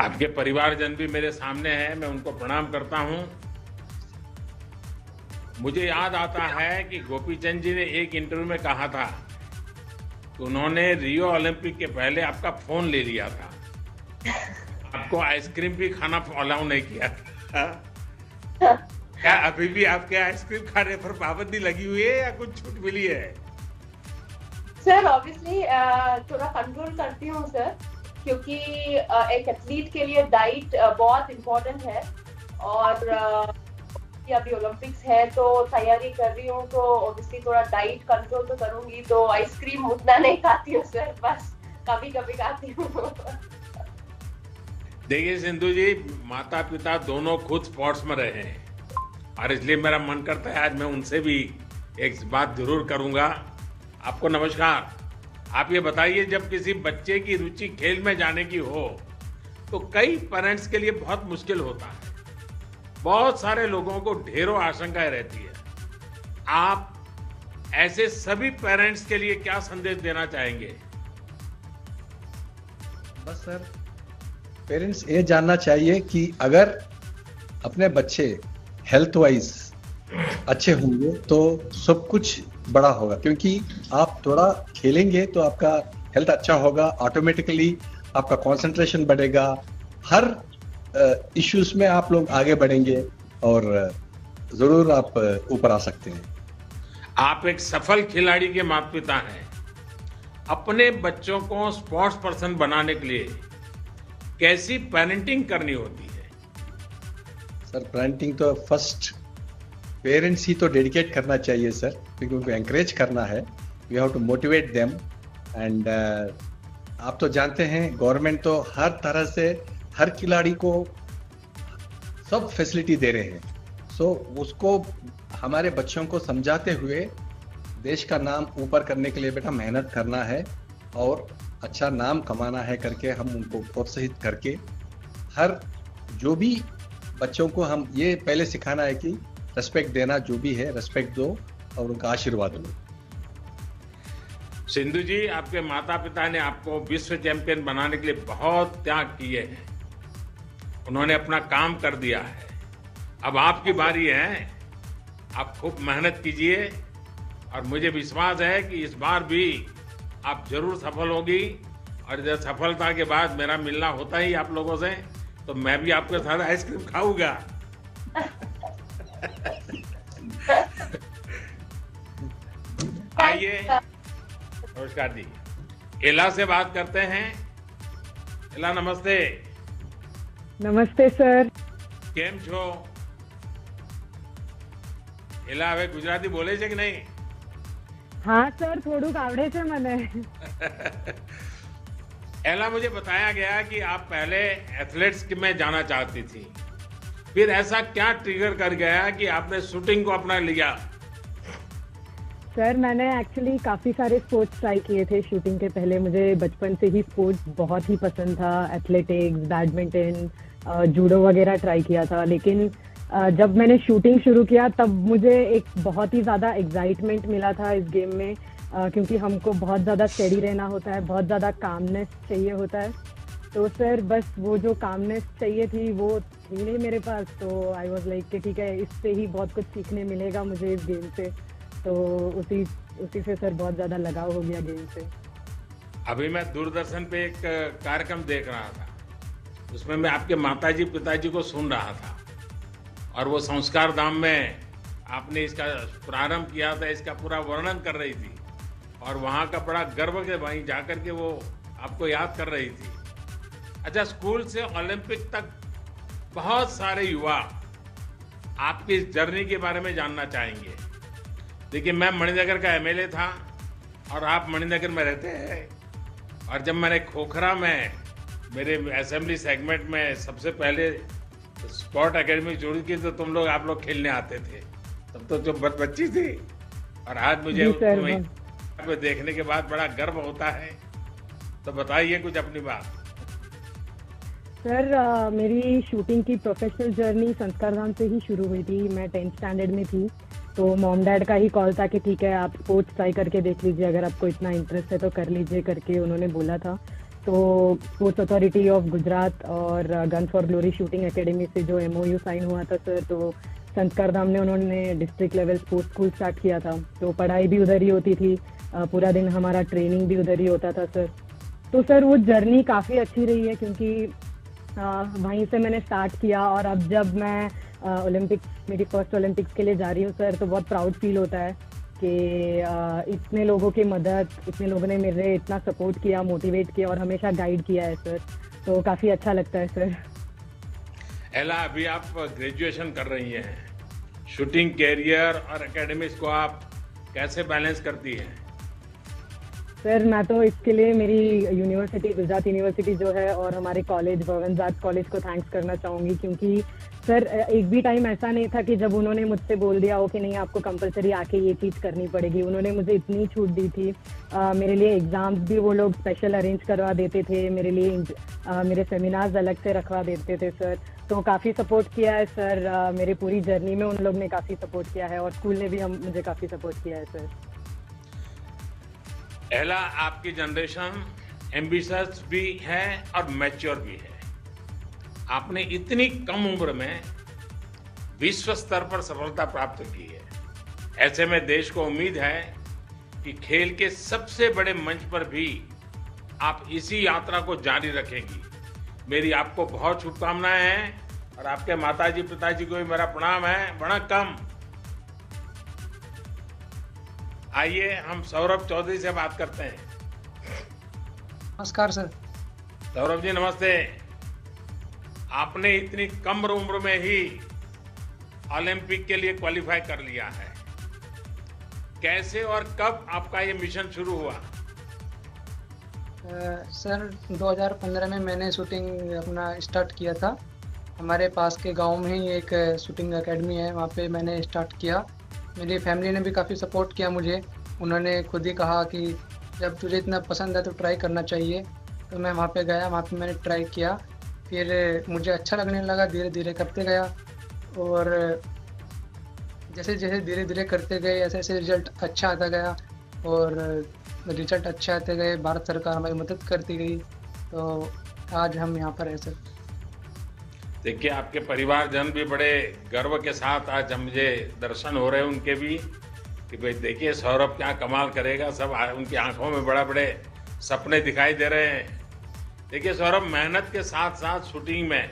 आपके परिवारजन भी मेरे सामने हैं, मैं उनको प्रणाम करता हूं। मुझे याद आता है कि गोपीचंद जी ने एक इंटरव्यू में कहा था कि उन्होंने रियो ओलंपिक के पहले आपका फोन ले लिया था, आपको आइसक्रीम भी खाना अलाउ नहीं किया था। क्या अभी भी आपके आइसक्रीम खाने पर पाबंदी लगी हुई है या कुछ छूट मिली है?
सर ऑब्वियसली थोड़ा कंट्रोल करती हूँ सर, क्योंकि एक एथलीट के लिए डाइट बहुत इम्पोर्टेंट है। और अभी ओलंपिक्स है तो तैयारी कर रही हूँ, तो ऑब्वियसली थोड़ा डाइट कंट्रोल तो करूंगी। तो आइसक्रीम उतना नहीं खाती हूँ सर, बस कभी कभी खाती हूँ।
देखिए सिंधु जी, माता पिता दोनों खुद स्पोर्ट्स में रहे हैं और इसलिए मेरा मन करता है आज मैं उनसे भी एक बात जरूर करूंगा। आपको नमस्कार। आप ये बताइए, जब किसी बच्चे की रुचि खेल में जाने की हो तो कई पेरेंट्स के लिए बहुत मुश्किल होता है। बहुत सारे लोगों को ढेरों आशंकाएं रहती है। आप ऐसे सभी पेरेंट्स के लिए क्या संदेश देना चाहेंगे?
बस सर, पेरेंट्स ये जानना चाहिए कि अगर अपने बच्चे हेल्थ वाइज अच्छे होंगे तो सब कुछ बड़ा होगा, क्योंकि आप थोड़ा खेलेंगे तो आपका हेल्थ अच्छा होगा, ऑटोमेटिकली आपका कंसंट्रेशन बढ़ेगा, हर इश्यूज में आप लोग आगे बढ़ेंगे और जरूर आप ऊपर आ सकते हैं।
आप एक सफल खिलाड़ी के माता पिता हैं। अपने बच्चों को स्पोर्ट्स पर्सन बनाने के लिए कैसी पेरेंटिंग करनी होती है?
सर पेरेंटिंग तो फर्स्ट पेरेंट्स ही तो डेडिकेट करना चाहिए सर, क्योंकि उनको एंकरेज करना है। We have to motivate them and आप तो जानते हैं गवर्नमेंट तो हर तरह से हर खिलाड़ी को सब फैसिलिटी दे रहे हैं। सो उसको हमारे बच्चों को समझाते हुए देश का नाम ऊपर करने के लिए बेटा मेहनत करना है और अच्छा नाम कमाना है करके हम उनको प्रोत्साहित करके हर जो भी बच्चों को हम ये पहले सिखाना है कि रेस्पेक्ट देना, जो भी है रेस्पेक्ट दो और उनका आशीर्वाद लो।
सिंधु जी, आपके माता पिता ने आपको विश्व चैंपियन बनाने के लिए बहुत त्याग किए हैं। उन्होंने अपना काम कर दिया है। अब आपकी बारी है। आप खूब मेहनत कीजिए और मुझे विश्वास है कि इस बार भी आप जरूर सफल होगी। और जब सफलता के बाद मेरा मिलना होता ही आप लोगों से, तो मैं भी आपके साथ आइसक्रीम खाऊंगा। आइए, नमस्कार जी। एला से बात करते हैं। एला नमस्ते।
નમસ્તે સર.
કેમ છો? એલા હવે ગુજરાતી બોલે છે કે નહીં?
હા સર, થોડુંક આવડે છે મને.
एला, मुझे बताया गया कि आप पहले एथलेट्स में जाना चाहती थी, फिर ऐसा क्या ट्रिगर कर गया कि आपने शूटिंग को अपना लिया?
सर मैंने एक्चुअली काफ़ी सारे स्पोर्ट्स ट्राई किए थे शूटिंग के पहले. मुझे बचपन से ही स्पोर्ट्स बहुत ही पसंद था. एथलेटिक्स, बैडमिंटन, जूडो वगैरह ट्राई किया था. लेकिन जब मैंने शूटिंग शुरू किया तब मुझे एक बहुत ही ज़्यादा एक्साइटमेंट मिला था इस गेम में, क्योंकि हमको बहुत ज़्यादा स्टेडी रहना होता है, बहुत ज़्यादा कामनेस चाहिए होता है. तो सर बस वो जो कामनेस चाहिए थी वो थी नहीं मेरे पास. तो आई वाज लाइक कि ठीक है, इससे ही बहुत कुछ सीखने मिलेगा मुझे इस गेम से. तो उसी से सर बहुत ज़्यादा लगाव हो गया गेम से.
अभी मैं दूरदर्शन पे एक कार्यक्रम देख रहा था, उसमें मैं आपके माताजी पिताजी को सुन रहा था और वो संस्कार धाम में आपने इसका प्रारंभ किया था, इसका पूरा वर्णन कर रही थी और वहाँ का बड़ा गर्व के वहीं जाकर के वो आपको याद कर रही थी. अच्छा, स्कूल से ओलंपिक तक बहुत सारे युवा आपकी इस जर्नी के बारे में जानना चाहेंगे. देखिए, मैं मणिनगर का एमएलए था और आप मणिनगर में रहते हैं, और जब मैंने खोखरा में मेरे असेंबली सेगमेंट में सबसे पहले स्पोर्ट एकेडमी शुरू की तो तुम लोग आप लोग खेलने आते थे. तब तो जो बच्ची थी, और आज मुझे तुम्हें देखने के बाद बड़ा गर्व होता है. तो बताइए कुछ अपनी बात.
सर मेरी शूटिंग की प्रोफेशनल जर्नी संस्कार धाम से ही शुरू हुई थी. मैं 10th स्टैंडर्ड में थी, तो मॉम डैड का ही कॉल था कि ठीक है आप स्पोर्ट्स ट्राई करके देख लीजिए, अगर आपको इतना इंटरेस्ट है तो कर लीजिए करके उन्होंने बोला था. तो स्पोर्ट्स अथॉरिटी ऑफ गुजरात और gun for glory shooting academy से जो MOU साइन हुआ था सर, तो संस्कार धाम ने उन्होंने district level sports school start किया था. तो पढ़ाई भी उधर ही होती थी, पूरा दिन हमारा ट्रेनिंग भी उधर ही होता था सर. तो सर वो जर्नी काफ़ी अच्छी रही है, क्योंकि वहीं से मैंने स्टार्ट किया. और अब जब मैं ओलंपिक्स, मेरी फर्स्ट ओलंपिक्स के लिए जा रही हूँ सर, तो बहुत प्राउड फील होता है कि इतने लोगों की मदद, इतने लोगों ने मेरे इतना सपोर्ट किया, मोटिवेट किया और हमेशा गाइड किया है सर. तो काफ़ी अच्छा लगता है सर.
एला, अभी आप ग्रेजुएशन कर रही हैं, शूटिंग कैरियर और एकेडमिक्स को आप कैसे बैलेंस करती हैं?
सर मैं तो इसके लिए मेरी यूनिवर्सिटी, गुजरात यूनिवर्सिटी जो है, और हमारे कॉलेज भवन आर्ट्स कॉलेज को थैंक्स करना चाहूँगी. क्योंकि सर एक भी टाइम ऐसा नहीं था कि जब उन्होंने मुझसे बोल दिया हो कि नहीं आपको कंपलसरी आके ये चीज़ करनी पड़ेगी. उन्होंने मुझे इतनी छूट दी थी. मेरे लिए एग्ज़ाम्स भी वो लोग स्पेशल अरेंज करवा देते थे, मेरे लिए मेरे सेमिनार्स अलग से रखवा देते थे सर. तो काफ़ी सपोर्ट किया है सर. मेरे पूरी जर्नी में उन लोग ने काफ़ी सपोर्ट किया है, और स्कूल ने भी मुझे काफ़ी सपोर्ट किया है सर.
एला, आपकी जनरेशन एम्बिशियस भी है और मैच्योर भी है. आपने इतनी कम उम्र में विश्व स्तर पर सफलता प्राप्त की है. ऐसे में देश को उम्मीद है कि खेल के सबसे बड़े मंच पर भी आप इसी यात्रा को जारी रखेंगी. मेरी आपको बहुत शुभकामनाएं हैं, और आपके माताजी पिताजी को भी मेरा प्रणाम है. वणक्कम. आइए हम सौरभ चौधरी से बात करते हैं.
नमस्कार सर.
सौरभ जी नमस्ते. आपने इतनी कम उम्र में ही ओलंपिक के लिए क्वालिफाई कर लिया है. कैसे और कब आपका ये मिशन शुरू हुआ?
सर 2015 में मैंने शूटिंग अपना स्टार्ट किया था. हमारे पास के गांव में ही एक शूटिंग एकेडमी है, वहाँ पे मैंने स्टार्ट किया. मेरी फैमिली ने भी काफ़ी सपोर्ट किया मुझे. उन्होंने खुद ही कहा कि जब तुझे इतना पसंद है तो ट्राई करना चाहिए. तो मैं वहाँ पे गया, वहाँ पे मैंने ट्राई किया. फिर मुझे अच्छा लगने लगा, धीरे धीरे करते गया, और जैसे जैसे धीरे धीरे करते गए ऐसे ऐसे रिजल्ट अच्छा आता गया, और रिजल्ट अच्छे आते गए. भारत सरकार हमारी मदद करती गई, तो आज हम यहाँ पर हैं सर.
देखिए, आपके परिवारजन भी बड़े गर्व के साथ आज मुझे दर्शन हो रहे हैं उनके भी, कि भाई देखिए सौरभ क्या कमाल करेगा. सब उनकी आंखों में बड़ा बड़े सपने दिखाई दे रहे हैं. देखिए सौरभ, मेहनत के साथ साथ शूटिंग में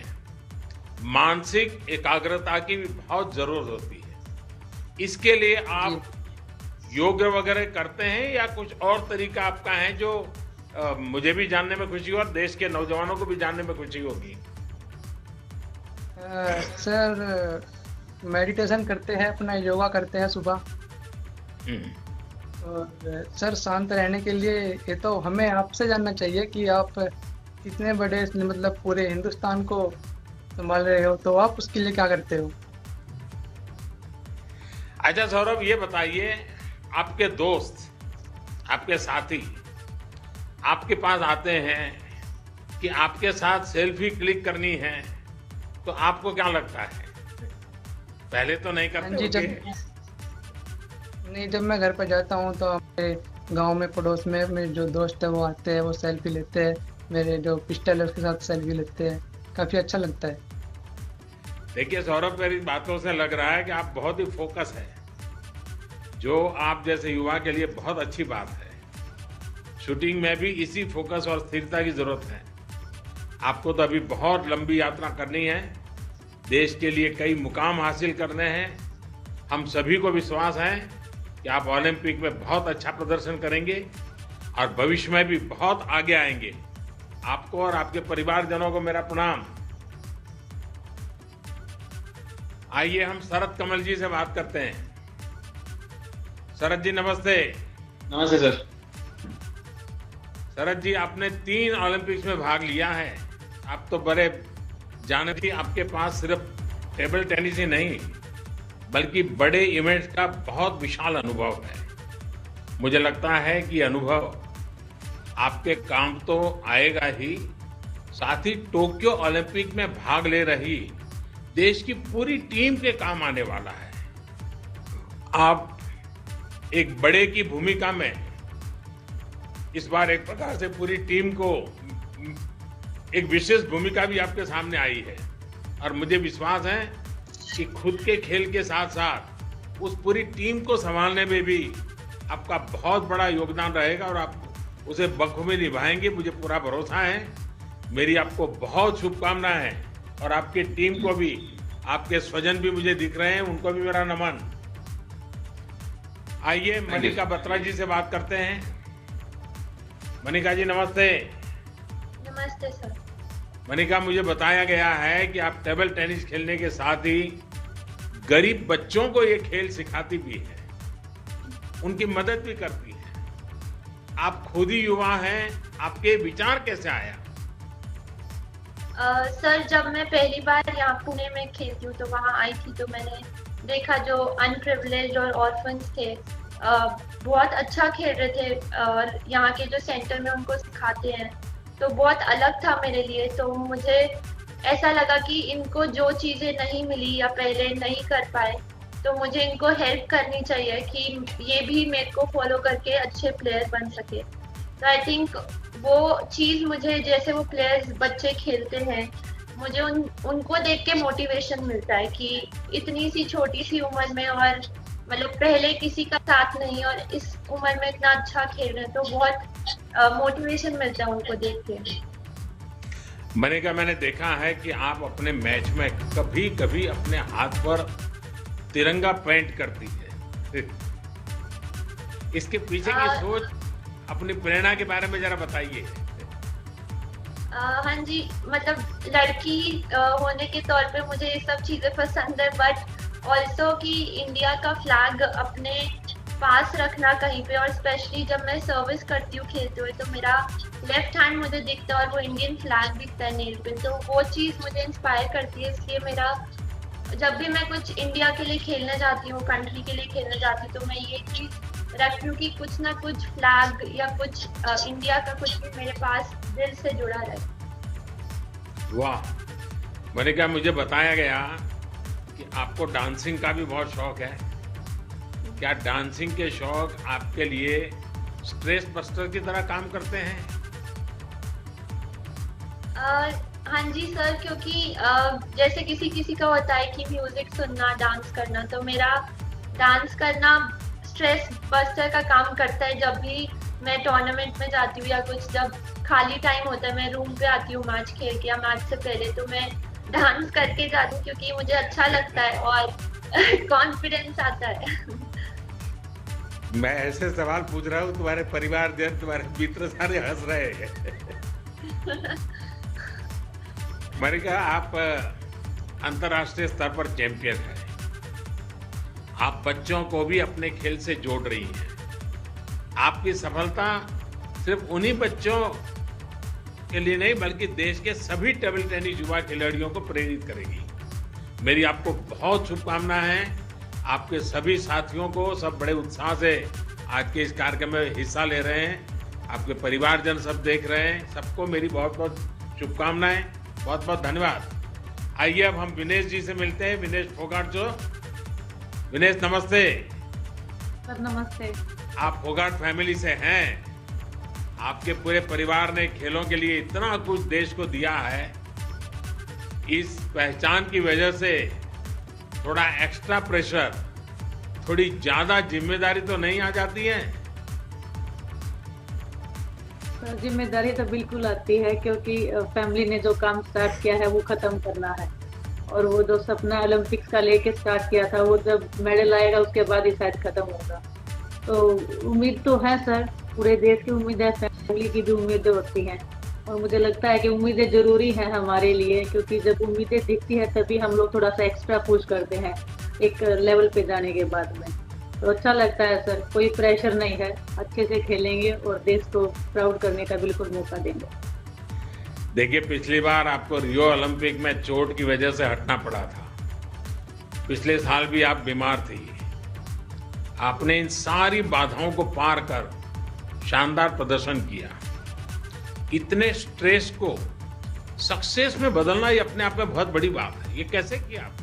मानसिक एकाग्रता की भी बहुत जरूरत होती है. इसके लिए आप योग वगैरह करते हैं या कुछ और तरीका आपका है जो मुझे भी जानने में खुशी हो और देश के नौजवानों को भी जानने में खुशी होगी?
सर मेडिटेशन करते हैं, अपना योगा करते हैं सुबह। और सर शांत रहने के लिए ये तो हमें आपसे जानना चाहिए कि आप इतने बड़े मतलब पूरे हिंदुस्तान को संभाल रहे हो, तो आप उसके लिए क्या करते हो?
अच्छा सौरभ, ये बताइए, आपके दोस्त, आपके साथी आपके पास आते हैं कि आपके साथ सेल्फी क्लिक करनी है, तो आपको क्या लगता है? पहले तो नहीं करते होंगे।
नहीं, जब मैं घर पर जाता हूँ तो हमारे गांव में पड़ोस में मेरे जो दोस्त है वो आते हैं, वो सेल्फी लेते हैं, मेरे जो पिस्टल है उसके साथ सेल्फी लेते हैं, काफ़ी अच्छा लगता है।
देखिए सौरभ, मेरी बातों से लग रहा है कि आप बहुत ही फोकस है, जो आप जैसे युवा के लिए बहुत अच्छी बात है। शूटिंग में भी इसी फोकस और स्थिरता की जरूरत है। आपको तो अभी बहुत लंबी यात्रा करनी है, देश के लिए कई मुकाम हासिल करने हैं। हम सभी को विश्वास है कि आप ओलंपिक में बहुत अच्छा प्रदर्शन करेंगे और भविष्य में भी बहुत आगे आएंगे। आपको और आपके परिवारजनों को मेरा प्रणाम। आइए हम शरद कमल जी से बात करते हैं। शरद जी नमस्ते।
नमस्ते सर।
शरद जी, आपने 3 ओलंपिक्स में भाग लिया है। आप तो बड़े जानती, आपके पास सिर्फ टेबल टेनिस ही नहीं बल्कि बड़े इवेंट्स का बहुत विशाल अनुभव है। मुझे लगता है कि अनुभव आपके काम तो आएगा ही, साथ ही टोक्यो ओलंपिक में भाग ले रही देश की पूरी टीम के काम आने वाला है। आप एक बड़े की भूमिका में इस बार एक प्रकार से पूरी टीम को, एक विशेष भूमिका भी आपके सामने आई है और मुझे विश्वास है कि खुद के खेल के साथ साथ उस पूरी टीम को संभालने में भी आपका बहुत बड़ा योगदान रहेगा और आप उसे बखूबी निभाएंगे, मुझे पूरा भरोसा है। मेरी आपको बहुत शुभकामनाएं हैं और आपकी टीम को भी, आपके स्वजन भी मुझे दिख रहे हैं, उनको भी मेरा नमन। आइए मनिका बत्रा जी से बात करते हैं। मनिका जी नमस्ते।
नमस्ते सर।
मनिका, मुझे बताया गया है कि आप टेबल टेनिस खेलने के साथ ही गरीब बच्चों को ये खेल सिखाती भी है, उनकी मदद भी करती है। आप खुद ही युवा हैं, आपके विचार कैसे आया?
सर, जब मैं पहली बार यहाँ पुणे में खेलती हूँ तो वहाँ आई थी, तो मैंने देखा जो अनप्रिविलेज्ड और ऑर्फन्स थे बहुत अच्छा खेल रहे थे और यहाँ के जो सेंटर में उनको सिखाते हैं, तो बहुत अलग था मेरे लिए। तो मुझे ऐसा लगा कि इनको जो चीज़ें नहीं मिली या पहले नहीं कर पाए, तो मुझे इनको हेल्प करनी चाहिए कि ये भी मेरे को फॉलो करके अच्छे प्लेयर बन सके। तो आई थिंक वो चीज़ मुझे, जैसे वो प्लेयर्स बच्चे खेलते हैं, मुझे उनको देख के मोटिवेशन मिलता है कि इतनी सी छोटी सी उम्र में, और मतलब पहले किसी का साथ नहीं और इस उम्र में इतना अच्छा खेल रहे हैं, तो बहुत मोटिवेशन मिलता है उनको देख के।
मनिका, मैंने देखा है कि आप अपने मैच में कभी कभी अपने हाथ पर तिरंगा पेंट करती है। इसके पीछे की सोच, अपनी प्रेरणा के बारे में जरा बताइए।
हाँ जी, मतलब लड़की होने के तौर पे मुझे ये सब चीज़ें पसंद है, बट ऑल्सो कि इंडिया का फ्लैग अपने पास रखना कहीं पे, और स्पेशली जब मैं सर्विस करती हूँ खेलते हुए, तो मेरा लेफ्ट हैंड मुझे दिखता है और वो इंडियन फ्लैग दिखता है नेल पे, तो वो चीज़ मुझे इंस्पायर करती है। इसलिए मेरा, जब भी मैं कुछ इंडिया के लिए खेलने जाती हूँ, कंट्री के लिए खेलने जाती हूँ, तो मैं ये चीज़ रखती हूँ कि कुछ ना कुछ फ्लैग या कुछ इंडिया का कुछ भी मेरे पास दिल से जुड़ा रहे।
वाह मनिका, मुझे बताया गया कि आपको डांसिंग का भी बहुत शौक है। क्या डांसिंग के शौक आपके लिए स्ट्रेस बस्टर की तरह काम करते हैं?
हाँ जी सर, क्योंकि जैसे किसी का होता है कि म्यूजिक सुनना, डांस करना, तो मेरा डांस करना स्ट्रेस बस्टर का काम करता है। जब भी मैं टूर्नामेंट में जाती हूँ या कुछ जब खाली टाइम होता है, मैं रूम पे आती हूँ मैच खेल के या मैच से पहले, तो मैं डांस करके जाती हूँ क्योंकि मुझे अच्छा लगता है और कॉन्फिडेंस आता है।
मैं ऐसे सवाल पूछ रहा हूँ, तुम्हारे परिवार जन, तुम्हारे मित्र सारे हंस रहे हैं। मनिका, आप अंतर्राष्ट्रीय स्तर पर चैंपियन है। आप बच्चों को भी अपने खेल से जोड़ रही हैं। आपकी सफलता सिर्फ उन्हीं बच्चों के लिए नहीं बल्कि देश के सभी टेबल टेनिस युवा खिलाड़ियों को प्रेरित करेगी। मेरी आपको बहुत शुभकामनाएं हैं। आपके सभी साथियों को सब बड़े उत्साह से आज के इस कार्यक्रम में हिस्सा ले रहे हैं। आपके परिवारजन सब देख रहे हैं। सबको मेरी बहुत बहुत शुभकामनाएं, बहुत बहुत धन्यवाद। आइए अब हम विनेश जी से मिलते हैं। विनेश फोगाट जो। विनेश नमस्ते।
सर नमस्ते।
आप फोगाट फैमिली से हैं। आपके पूरे परिवार ने खेलों के लिए इतना कुछ देश को दिया है। इस पहचान की वजह से थोड़ा एक्स्ट्रा प्रेशर, थोड़ी ज्यादा जिम्मेदारी तो नहीं आ जाती है?
सर जिम्मेदारी तो बिल्कुल आती है, क्योंकि फैमिली ने जो काम स्टार्ट किया है वो खत्म करना है। और वो जो सपना ओलंपिक्स का लेके स्टार्ट किया था वो जब मेडल आएगा उसके बाद ही शायद खत्म होगा। तो उम्मीद तो है सर, पूरे देश की उम्मीद है, फैमिली की भी उम्मीदें होती हैं। और मुझे लगता है कि उम्मीदें जरूरी हैं हमारे लिए, क्योंकि जब उम्मीदें दिखती है तभी हम लोग थोड़ा सा एक्स्ट्रा पुश करते हैं एक लेवल पे जाने के बाद में। तो अच्छा लगता है सर, कोई प्रेशर नहीं है, अच्छे से खेलेंगे और देश को प्राउड करने का बिल्कुल मौका देंगे।
देखिए, पिछली बार आपको रियो ओलंपिक में चोट की वजह से हटना पड़ा था। पिछले साल भी आप बीमार थी। आपने इन सारी बाधाओं को पार कर शानदार प्रदर्शन किया। इतने स्ट्रेस को सक्सेस में बदलना ये अपने आप में बहुत बड़ी बात है। ये कैसे किया आप?